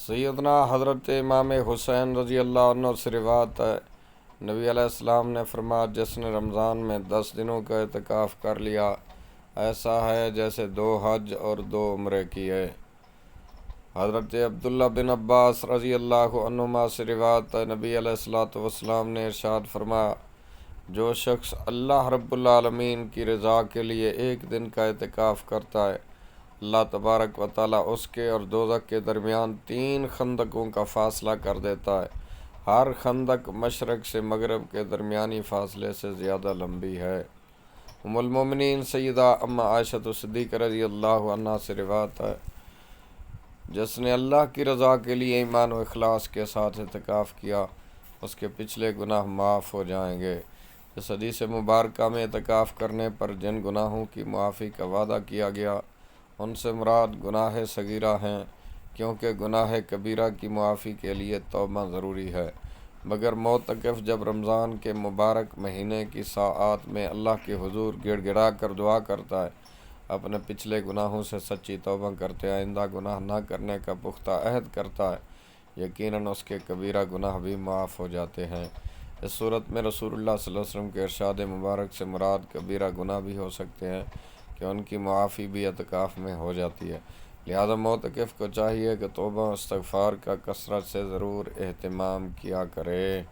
سیدنا حضرت امام حسین رضی اللہ عنہ سے روایت ہے، نبی علیہ السلام نے فرمایا جس نے رمضان میں 10 دنوں کا اعتکاف کر لیا ایسا ہے جیسے 2 حج اور 2 عمرے کیے۔ حضرت عبداللہ بن عباس رضی اللہ عنہما سے روایت ہے، نبی علیہ السلام نے ارشاد فرمایا جو شخص اللہ رب العالمین کی رضا کے لیے 1 دن کا اعتکاف کرتا ہے، اللہ تبارک و تعالیٰ اس کے اور دوزخ کے درمیان 3 خندقوں کا فاصلہ کر دیتا ہے۔ ہر خندق مشرق سے مغرب کے درمیانی فاصلے سے زیادہ لمبی ہے۔ ام المومنین سیدہ ام عائشہ صدیقہ رضی اللہ عنہا سے روایت ہے، جس نے اللہ کی رضا کے لیے ایمان و اخلاص کے ساتھ اعتکاف کیا اس کے پچھلے گناہ معاف ہو جائیں گے۔ اس حدیث مبارکہ میں اعتکاف کرنے پر جن گناہوں کی معافی کا وعدہ کیا گیا ان سے مراد گناہ صغیرہ ہیں، کیونکہ گناہ کبیرہ کی معافی کے لیے توبہ ضروری ہے، مگر معتکف جب رمضان کے مبارک مہینے کی ساعات میں اللہ کے حضور گڑ گڑا کر دعا کرتا ہے، اپنے پچھلے گناہوں سے سچی توبہ کرتے آئندہ گناہ نہ کرنے کا پختہ عہد کرتا ہے، یقیناً اس کے کبیرہ گناہ بھی معاف ہو جاتے ہیں۔ اس صورت میں رسول اللہ صلی اللہ علیہ وسلم کے ارشاد مبارک سے مراد کبیرہ گناہ بھی ہو سکتے ہیں کہ ان کی معافی بھی اعتکاف میں ہو جاتی ہے، لہذا معتکف کو چاہیے کہ توبہ و استغفار کا کثرت سے ضرور اہتمام کیا کرے۔